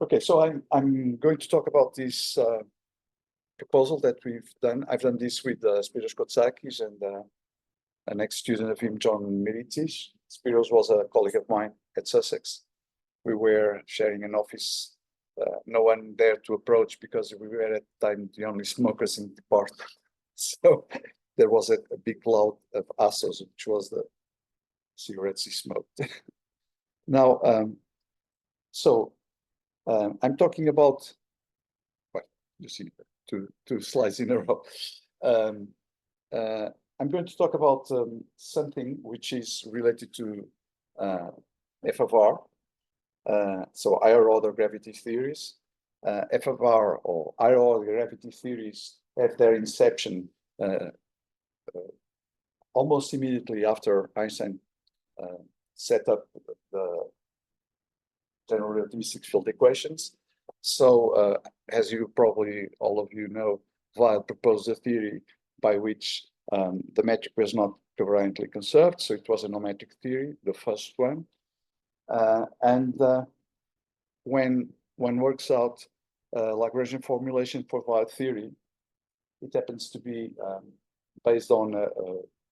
Okay, so I'm going to talk about this proposal that we've done. I've done this with Spiros Kotsakis and an ex-student of him, John Miritis. Spiros was a colleague of mine at Sussex. We were sharing an office, no one there to approach because we were at the time the only smokers in the department. So there was a big cloud of Assos, which was the cigarettes he smoked. Now, I'm talking about, well, you see two slides in a row. I'm going to talk about something which is related to F of R, so higher order gravity theories. F of R or higher order gravity theories have their inception almost immediately after Einstein set up the general relativistic field equations. So as you probably all of you know, Weil proposed a theory by which the metric was not covariantly conserved, so it was a no metric theory, the first one. When one works out Lagrangian formulation for Weil theory, it happens to be based on a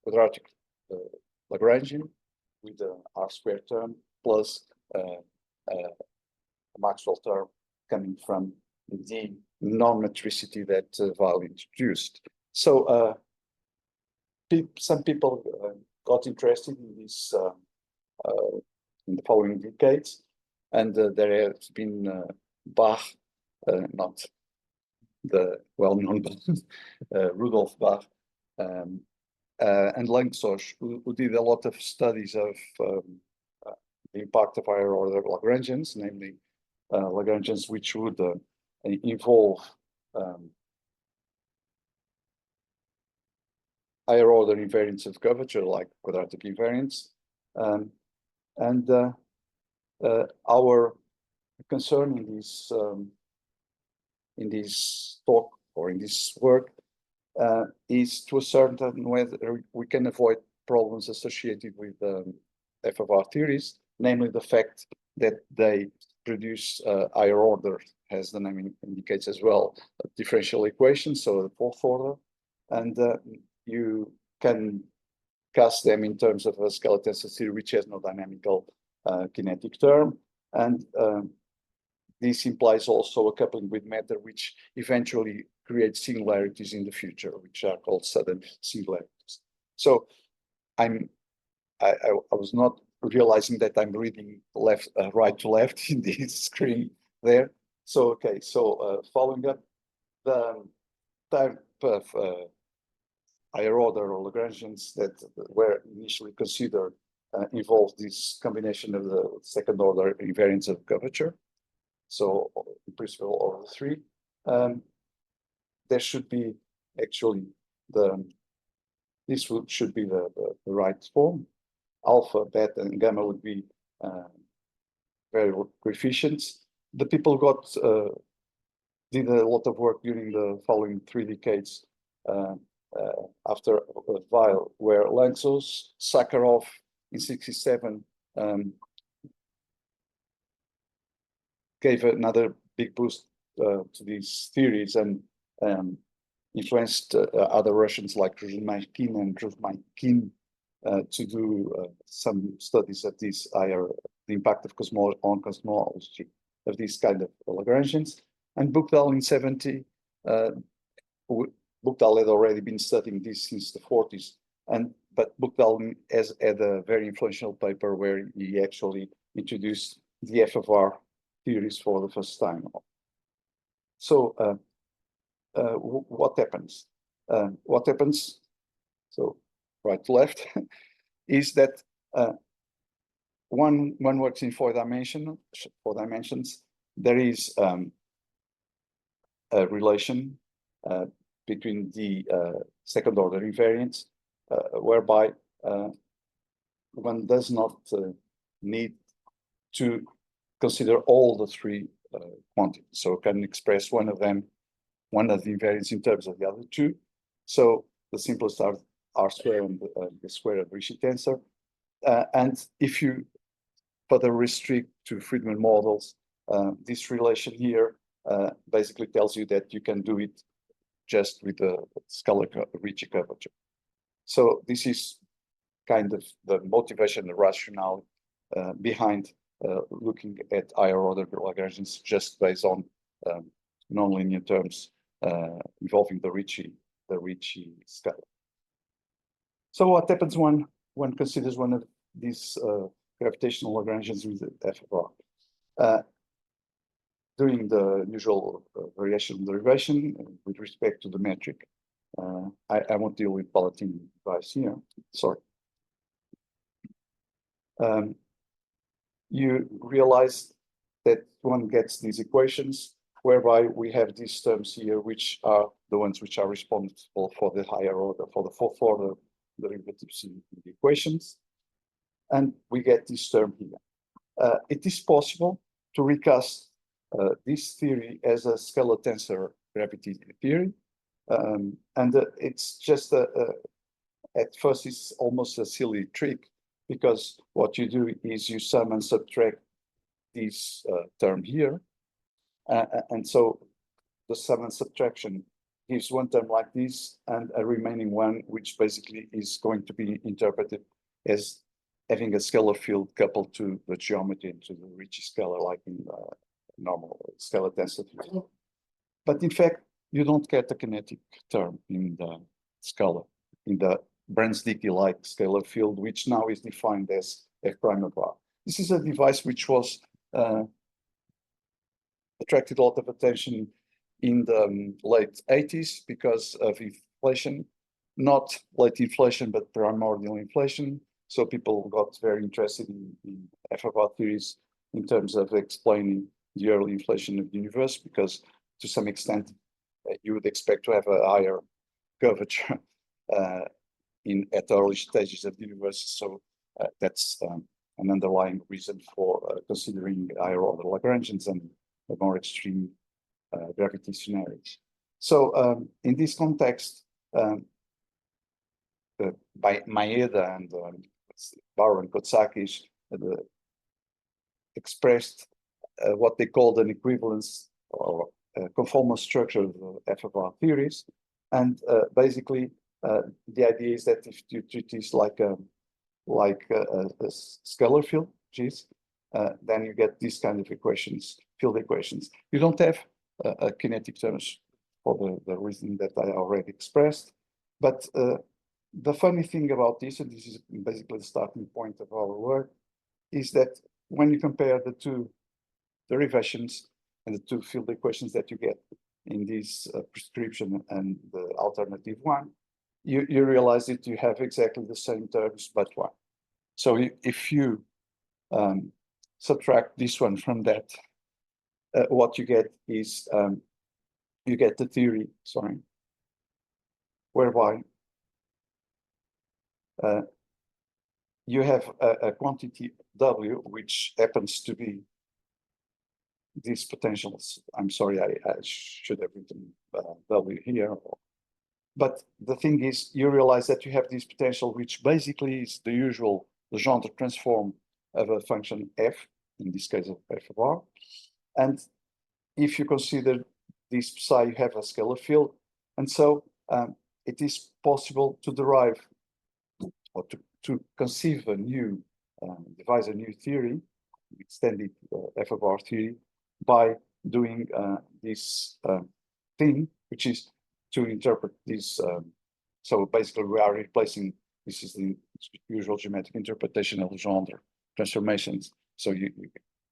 quadratic Lagrangian with the R squared term plus a Maxwell term coming from the non-metricity that Weil introduced. So some people got interested in this in the following decades, and there has been Bach, not the well-known Rudolf Bach, and Lanczos, who did a lot of studies of the impact of higher order Lagrangians, namely Lagrangians which would involve higher order invariants of curvature, like quadratic invariants. Our concern in this talk or in this work is to ascertain whether we can avoid problems associated with F of R theories, namely the fact that they produce higher order, as the name indicates as well, differential equations, so the fourth order, and you can cast them in terms of a scalar tensor theory which has no dynamical kinetic term, and this implies also a coupling with matter which eventually creates singularities in the future, which are called sudden singularities. So I was not realizing that I'm reading right to left in this screen there. So okay, so following up, the type of higher order or Lagrangians that were initially considered involved this combination of the second order invariants of curvature. So in principle, order 3. There should be actually should be the right form. Alpha, beta, and gamma would be variable coefficients. The people did a lot of work during the following 3 decades after Weil, where Lanczos, Sakharov in '67 gave another big boost to these theories and influenced other Russians like Druzhmakin and Druzhmakin to do some studies of the impact of on cosmology of these kind of Lagrangians. And Buchdahl in '70, Buchdahl had already been studying this since the '40s, but Buchdahl has had a very influential paper where he actually introduced the F of R theories for the first time. So what happens? What happens? So right to left is that one works in 4 dimensions. There is a relation between the second order invariants, whereby one does not need to consider all the 3 quantities. So can express one of the invariants in terms of the other 2. So the simplest are R squared and the square of Ricci tensor. And if you further restrict to Friedmann models, this relation here basically tells you that you can do it just with the scalar Ricci curvature. So this is kind of the motivation, the rationale behind looking at higher order Lagrangians just based on nonlinear terms involving the Ricci scalar. So what happens when one considers one of these gravitational Lagrangians with f of r? Doing the usual variation derivation with respect to the metric. I won't deal with Palatine device here, sorry. You realize that one gets these equations whereby we have these terms here, which are the ones which are responsible for the higher order, for the fourth order derivatives in the equations. And we get this term here. It is possible to recast this theory as a scalar tensor gravity theory. And it's just, at first, it's almost a silly trick, because what you do is you sum and subtract this term here. And so the sum and subtraction gives one term like this and a remaining one, which basically is going to be interpreted as having a scalar field coupled to the geometry and to the Ricci scalar, like in normal scalar tensor field. But in fact, you don't get a kinetic term in the scalar, in the Brans-Dicke-like scalar field, which now is defined as f prime of r. This is a device which was attracted a lot of attention in the late 80s because of inflation, not late inflation, but primordial inflation. So people got very interested in f of r theories in terms of explaining the early inflation of the universe, because to some extent, you would expect to have a higher curvature at the early stages of the universe. So that's an underlying reason for considering higher order Lagrangians and the more extreme gravity scenarios. So in this context, by Maeda and Bauer and Kotsakis expressed what they called an equivalence or conformal structure of f of r theories. And basically, the idea is that if you treat this like a scalar field, then you get these kind of equations, field equations. You don't have a kinetic terms for the reason that I already expressed. But the funny thing about this, and this is basically the starting point of our work, is that when you compare the two derivations and the two field equations that you get in this prescription and the alternative one, you realize that you have exactly the same terms but one. So if you subtract this one from that, what you get is you get the theory, whereby you have a quantity W, which happens to be these potentials. I'm sorry, I should have written W here. But the thing is, you realize that you have this potential, which basically is the usual Legendre transform of a function f, in this case of f of r. And if you consider this psi, you have a scalar field. And so it is possible to derive or to conceive a new, devise a new theory, extended f of r theory, by doing this thing, which is to interpret this. So basically, we are replacing, this is the usual geometric interpretation of Legendre transformations. So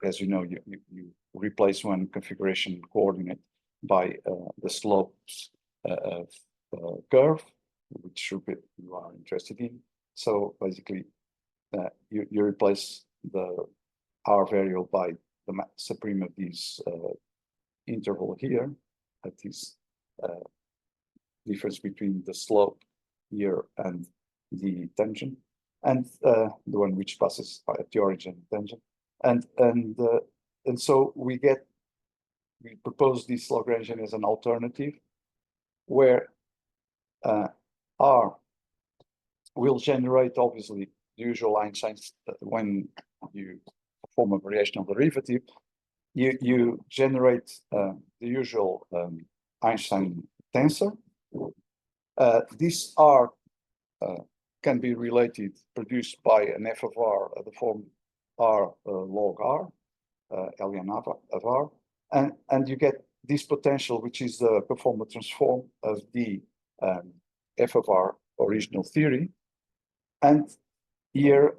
as you know, you replace one configuration coordinate by the slopes of curve, which you are interested in. So basically, you replace the R variable by the supreme of this interval here, at this difference between the slope here and the tangent, and the one which passes at the origin tangent. And so we propose this Lagrangian as an alternative, where R will generate, obviously, the usual Einstein's when you perform a variational derivative. you generate the usual Einstein tensor. These are can be produced by an f of r of the form r log r, ln of r, and you get this potential, which is the conformal transform of the f of r original theory. And here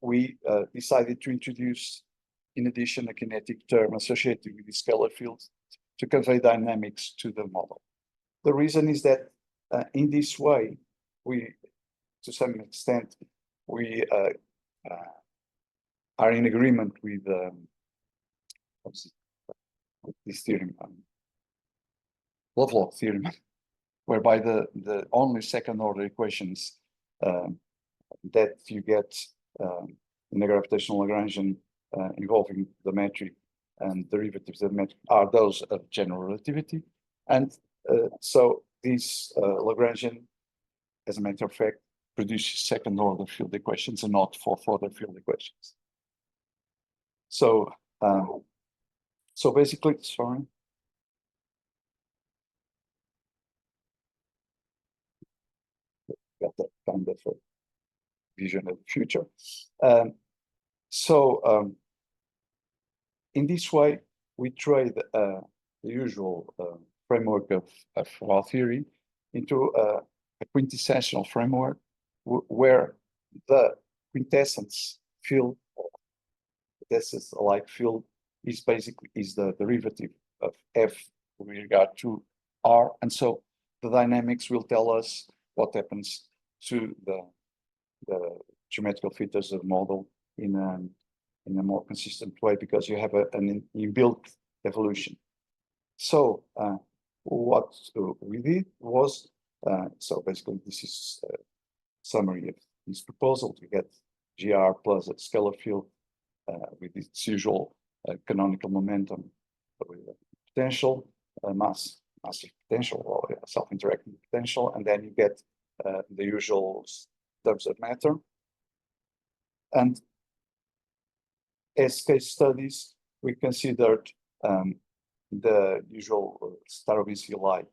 we decided to introduce, in addition, a kinetic term associated with the scalar field to convey dynamics to the model. The reason is that in this way, we, to some extent, we are in agreement with this theorem, Lovelock theorem, whereby the only second order equations that you get in the gravitational Lagrangian involving the metric and derivatives of the metric are those of general relativity. And so this Lagrangian, as a matter of fact, produces second order field equations and not fourth order field equations. So so basically, sorry. Got that kind of a vision of the future. In this way, we trade the usual framework of our theory into a quintessential framework where the quintessence field, quintessence-like field, is basically the derivative of f with regard to r, and so the dynamics will tell us what happens to the geometrical features of the model in a more consistent way, because you have an inbuilt evolution. So what we did was, so basically this is a summary of this proposal to get GR plus a scalar field with its usual canonical momentum with potential, massive potential, or self-interacting potential, and then you get the usual terms of matter. And as case studies, we considered the usual Starobinsky-like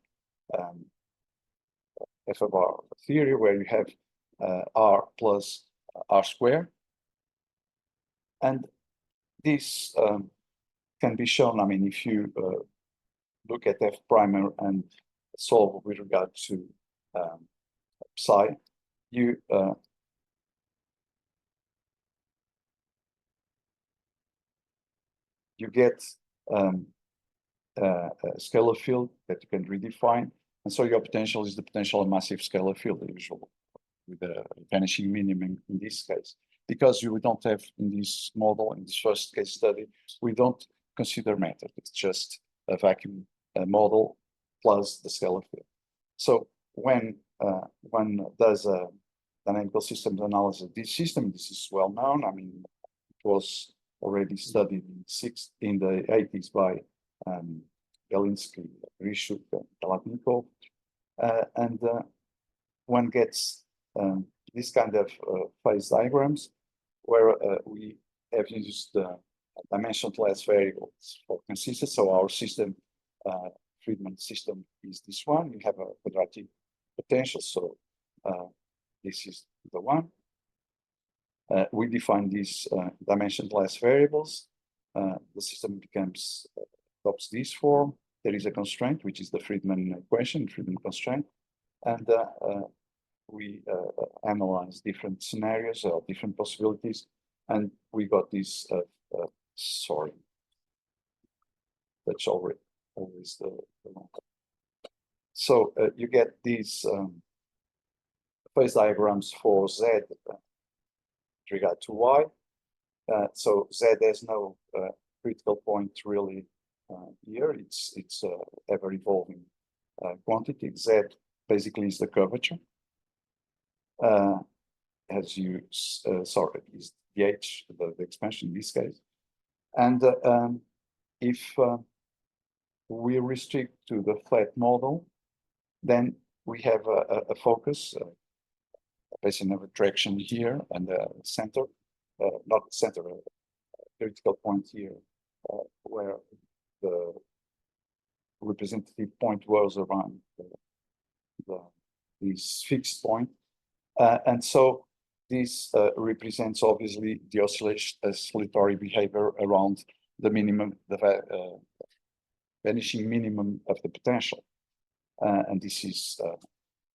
f of r theory, where you have r plus r squared. And this can be shown, I mean, if you look at f prime and solve with regard to psi, you get a scalar field that you can redefine, and so your potential is the potential of massive scalar field, the usual, with a vanishing minimum in this case. Because we don't have in this model, in this first case study, we don't consider matter. It's just a vacuum model plus the scalar field. So when one does a dynamical systems analysis of this system, this is well known. I mean, it was already studied in the 80s by Galinsky, Rishuk, and Kalatnikov, and one gets this kind of phase diagrams where we have used dimensionless variables for consistency. So our system, Friedmann system, is this one. We have a quadratic potential, so this is the one. We define these dimensionless variables. The system adopts this form. There is a constraint, which is the Friedmann equation, Friedmann constraint, and we analyze different scenarios or different possibilities, and we got this. Sorry, that's always the one. So you get these phase diagrams for Z with regard to Y. So Z has no critical point really here. It's ever evolving quantity. Z basically is the curvature. As you sorry, is the H, the expansion in this case. And if we restrict to the flat model, then we have a focus, a basin of attraction here, and the center, not the center, a critical point here where the representative point was around this fixed point. And so this represents obviously the oscillatory behavior around the minimum, the vanishing minimum of the potential. And this is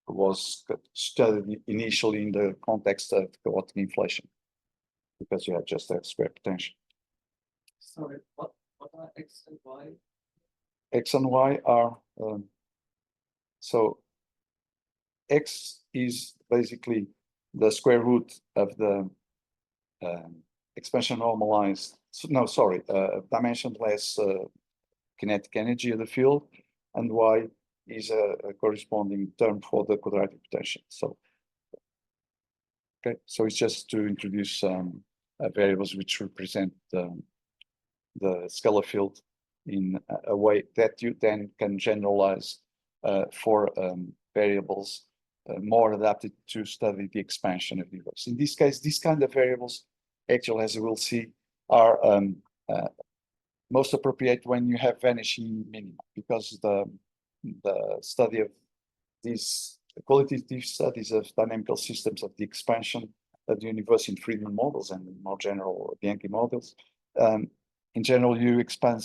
was studied initially in the context of chaotic inflation, because you had just that square potential. Sorry, what are X and Y? X and Y are, so X is basically the square root of the expansion normalized, dimensionless kinetic energy of the field, and Y is a corresponding term for the quadratic potential. So, okay, so it's just to introduce variables which represent the scalar field in a way that you then can generalize for variables more adapted to study the expansion of the universe. In this case, these kind of variables, actually, as you will see, are most appropriate when you have vanishing minima, because the study of these qualitative studies of dynamical systems of the expansion of the universe in Friedmann models and more general Bianchi models, in general, you expand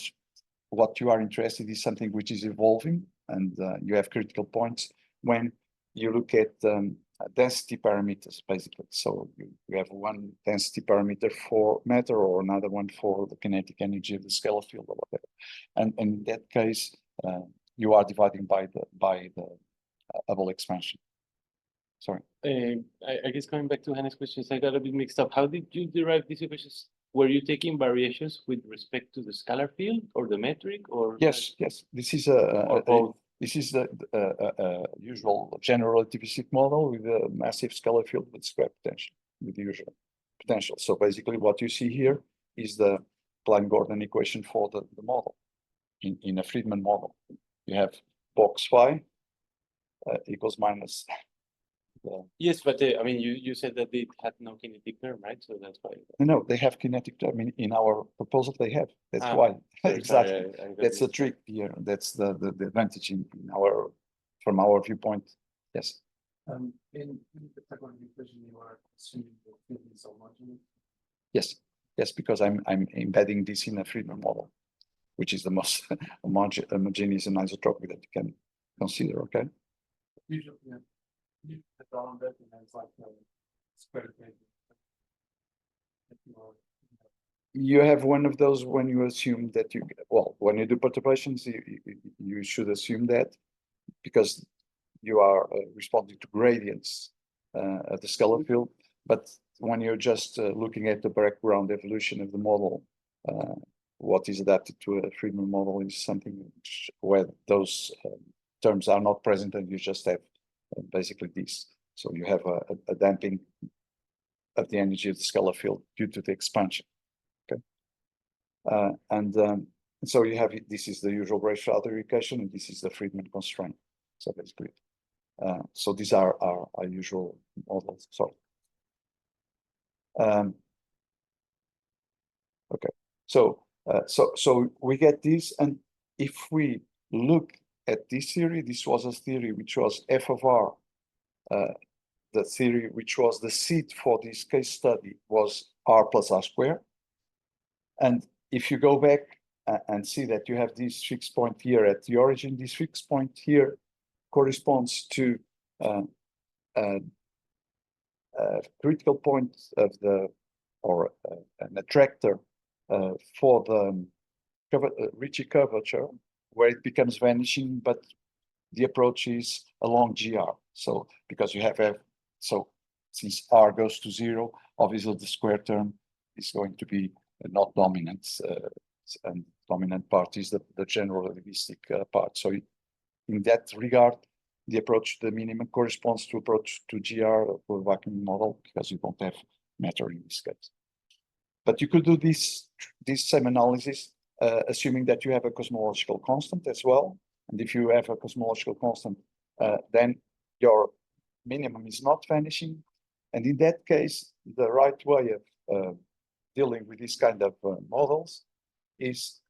what you are interested in is something which is evolving, and you have critical points when you look at density parameters, basically. So you have one density parameter for matter or another one for the kinetic energy of the scalar field or whatever. And in that case, you are dividing by the Hubble expansion. Sorry. I guess coming back to Hannah's questions, I got a bit mixed up. How did you derive these equations? Were you taking variations with respect to the scalar field or the metric, or? Yes, yes. This is this is the usual general relativistic model with a massive scalar field with square potential, with the usual potential. So basically what you see here is the Klein-Gordon equation for the model in a Friedmann model. You have box phi equals minus. Yes, but I mean, you said that it had no kinetic term, right? So that's why. No, they have kinetic term in our proposal. They have. That's why. Exactly. That's the trick here. That's the advantage in our from our viewpoint. Yes. In the Pythagorean equation, you are assuming the field is homogeneous. Yes. Yes, because I'm embedding this in a Friedmann model, which is the most homogeneous and isotropic that you can consider. Okay. Usually, yeah. You put on that and it's like a square grid. You have one of those when you assume that when you do perturbations, you should assume that, because you are responding to gradients at the scalar field. But when you're just looking at the background evolution of the model, what is adapted to a Friedmann model is something where those terms are not present, and you just have basically this. So you have a damping of the energy of the scalar field due to the expansion. Okay, so you have this is the usual Breit-Schroeder equation, and this is the Friedmann constraint. So basically, so these are our usual models. Sorry. Okay, so we get this, and if we look at this theory, this was a theory which was f of r. The theory which was the seed for this case study was r plus r squared. And if you go back and see that you have this fixed point here at the origin, this fixed point here corresponds to a critical point of the, or an attractor for the Ricci curvature, where it becomes vanishing, but the approach is along GR. So because you have so since R goes to 0, obviously the square term is going to be not dominant, and dominant part is the general relativistic part. So in that regard, the approach to the minimum corresponds to approach to GR for vacuum model, because you don't have matter in this case. But you could do this same analysis, assuming that you have a cosmological constant as well. And if you have a cosmological constant, then your minimum is not vanishing. And in that case, the right way of dealing with this kind of models is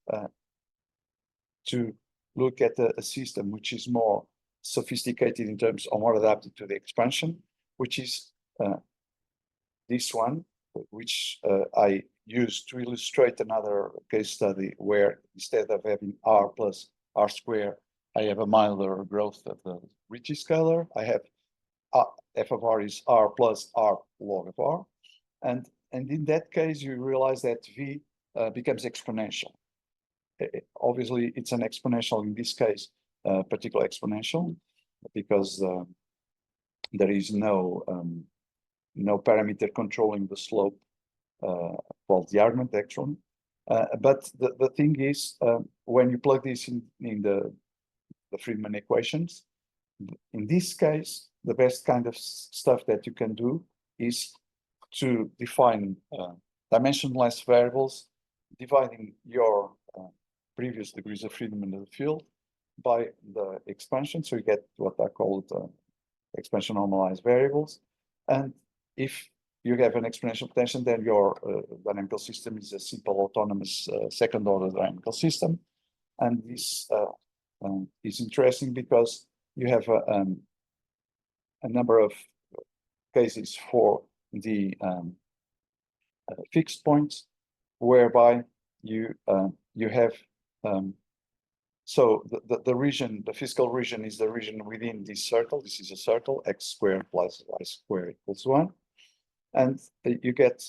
to look at a system which is more sophisticated in terms of more adapted to the expansion, which is this one, which I used to illustrate another case study where instead of having r plus r squared, I have a milder growth of the Ricci scalar. I have f of r is r plus r log of r. And in that case, you realize that v becomes exponential. Obviously, it's an exponential in this case, particular exponential, because there is no parameter controlling the slope, well, the argument actually. But the thing is, when you plug this in the Friedmann equations, in this case, the best kind of stuff that you can do is to define dimensionless variables, dividing your previous degrees of freedom in the field by the expansion. So you get what I call expansion normalized variables. And if you have an exponential potential, then your dynamical system is a simple autonomous second order dynamical system. And this is interesting because you have a number of cases for the fixed points whereby you have so the region, the physical region is the region within this circle. This is a circle, x squared plus y squared equals 1. And you get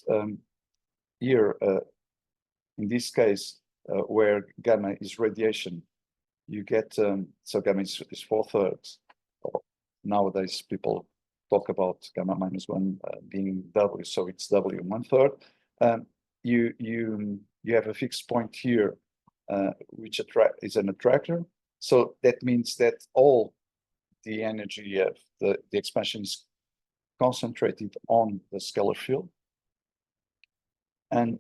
here, in this case, where gamma is radiation, you get, so gamma is 4/3. Nowadays, people talk about gamma minus 1 being W, so it's W 1/3. You have a fixed point here, which is an attractor. So that means that all the energy of the expansion is concentrated on the scalar field. And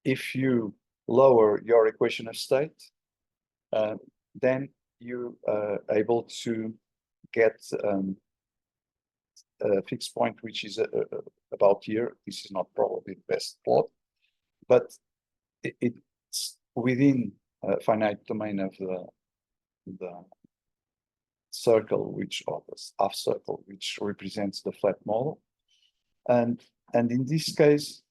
if you lower your equation of state, then you are able to get a fixed point, which is about here. This is not probably the best plot, but it's within a finite domain of the circle, or the half circle, which represents the flat model. And in this case,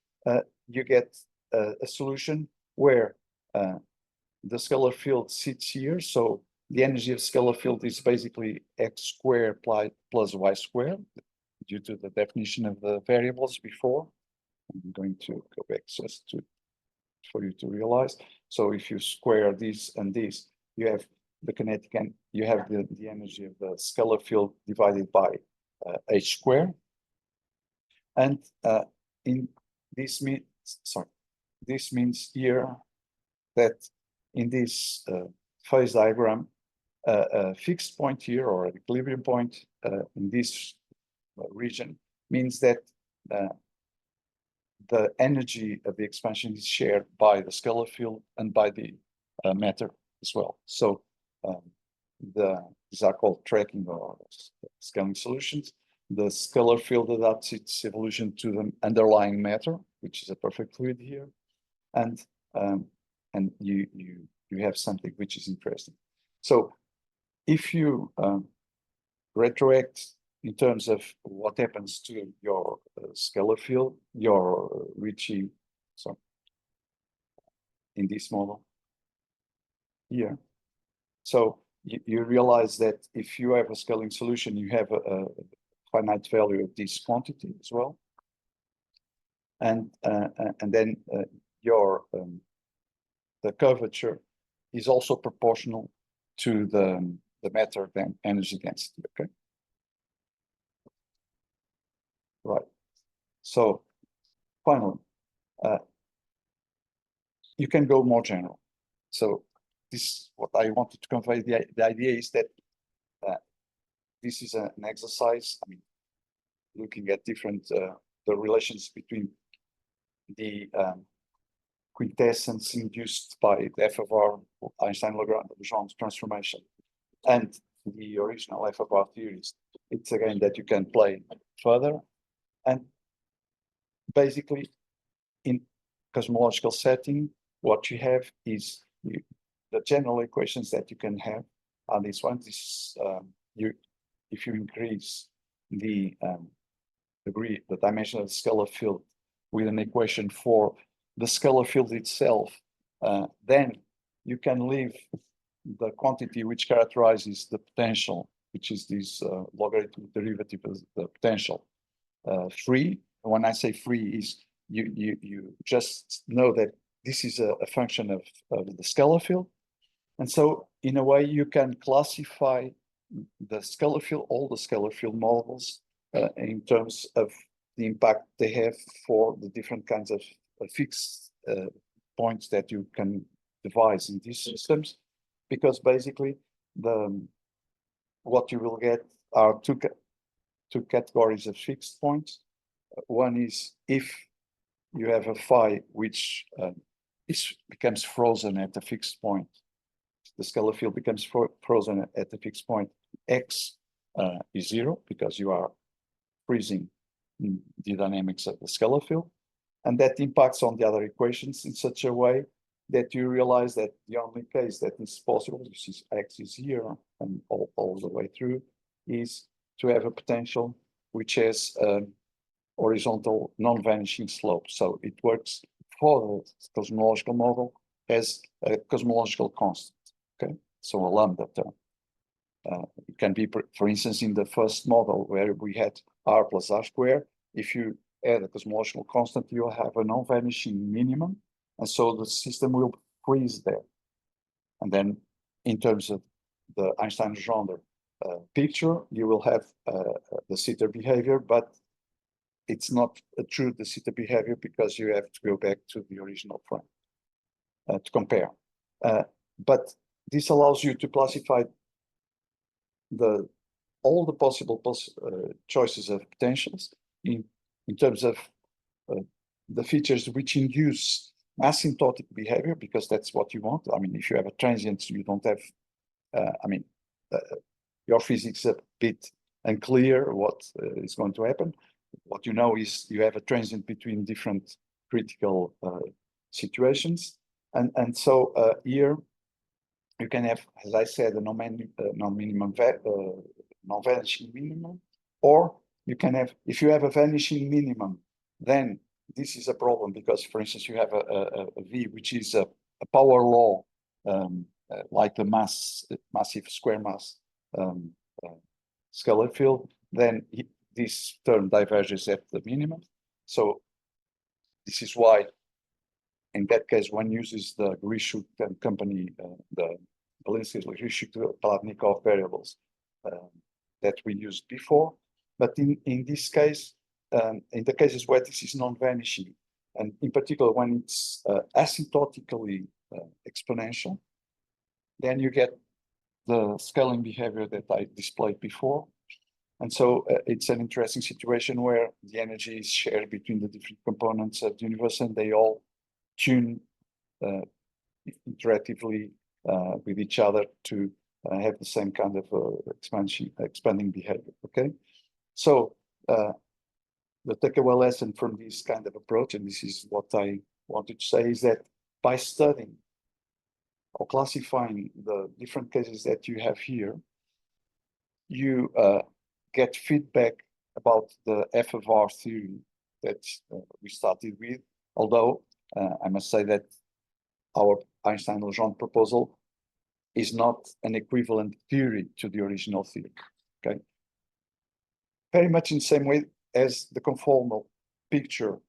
you get a solution where the scalar field sits here. So the energy of scalar field is basically x squared plus y squared, due to the definition of the variables before. I'm going to go back just for you to realize. So if you square this and this, you have the kinetic, and you have the energy of the scalar field divided by h squared. And in this means here that in this phase diagram, a fixed point here, or an equilibrium point in this region, means that the energy of the expansion is shared by the scalar field and by the matter as well. So these are called tracking or scaling solutions. The scalar field adapts its evolution to the underlying matter, which is a perfect fluid here, and you have something which is interesting. So if you retroact in terms of what happens to your scalar field, your Ricci, so in this model here, so you realize that if you have a scaling solution, you have a finite value of this quantity as well, and then your the curvature is also proportional to the matter energy density. Okay. Right. So finally, you can go more general. So this, what I wanted to convey, the idea is that this is an exercise, I mean, looking at different, the relations between the quintessence induced by the f of r Einstein-legendre transformation and the original f of r theories. It's again that you can play further. And basically, in cosmological setting, what you have is the general equations that you can have are these ones. This if you increase the degree, the dimension of the scalar field with an equation for the scalar field itself, then you can leave the quantity which characterizes the potential, which is this logarithmic derivative of the potential, free. When I say free, is you just know that this is a function of the scalar field, and so in a way you can classify the scalar field, all the scalar field models, in terms of the impact they have for the different kinds of fixed points that you can devise in these systems, because basically what you will get are two categories of fixed points. One is if you have a phi which becomes frozen at a fixed point, the scalar field becomes frozen at a fixed point, x is 0 because you are freezing the dynamics of the scalar field, and that impacts on the other equations in such a way that you realize that the only case that is possible, this is x is here and all the way through, is to have a potential which has horizontal non-vanishing slope. So it works for the cosmological model as a cosmological constant, okay? So a lambda term. It can be, for instance, in the first model where we had r plus r squared, if you add a cosmological constant, you'll have a non-vanishing minimum, and so the system will freeze there. And then in terms of the Einstein-legendre picture, you will have the Sitter behavior, but it's not a true de Sitter behavior because you have to go back to the original frame to compare. But this allows you to classify all the possible choices of potentials in terms of the features which induce asymptotic behavior, because that's what you want. I mean, if you have a transient, you don't have, your physics is a bit unclear what is going to happen. What you know is you have a transient between different critical situations. And so here you can have, as I said, a non-vanishing minimum, or you can have, if you have a vanishing minimum, then this is a problem because, for instance, you have a V, which is a power law, like the massive square mass scalar field, then this term diverges at the minimum. So this is why, in that case, one uses the Grishuk and company, the Grishuk-Palatnikov variables that we used before. But in this case, in the cases where this is non-vanishing, and in particular when it's asymptotically exponential, then you get the scaling behavior that I displayed before. And so it's an interesting situation where the energy is shared between the different components of the universe, and they all tune interactively with each other to have the same kind of expanding behavior, okay? So the takeaway lesson from this kind of approach, and this is what I wanted to say, is that by studying or classifying the different cases that you have here, you get feedback about the F of R theory that we started with, although I must say that our Einstein-Legendre proposal is not an equivalent theory to the original theory, okay? Very much in the same way as the conformal picture,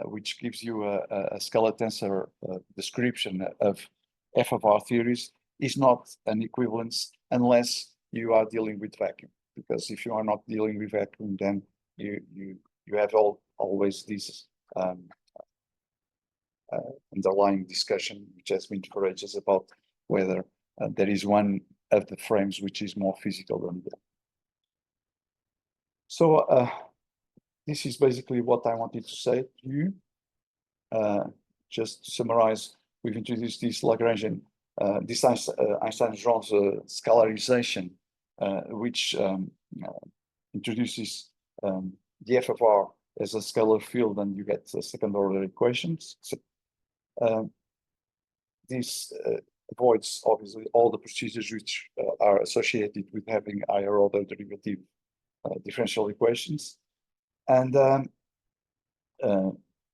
which gives you a scalar tensor description of F of R theories, is not an equivalence unless you are dealing with vacuum. Because if you are not dealing with vacuum, then you have always this underlying discussion, which has been for ages, about whether there is one of the frames which is more physical than the other. So this is basically what I wanted to say to you. Just to summarize, we've introduced this Lagrangian, this Einstein-Legendre scalarization, which introduces the F of R as a scalar field, and you get second order equations. So, this avoids obviously all the procedures which are associated with having higher order derivative differential equations. And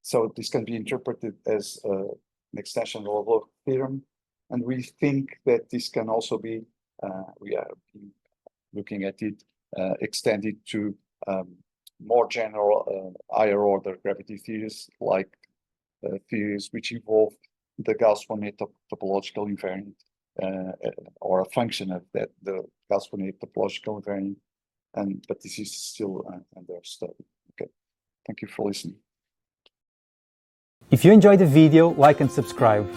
so this can be interpreted as an extension of the Love theorem. And we think that this can also be, we are looking at it, extended to more general higher order gravity theories, like theories which involve the Gauss-Bonnet topological invariant, or a function of that, the Gauss-Bonnet topological invariant. But this is still under study. Okay, thank you for listening. If you enjoyed the video, like and subscribe.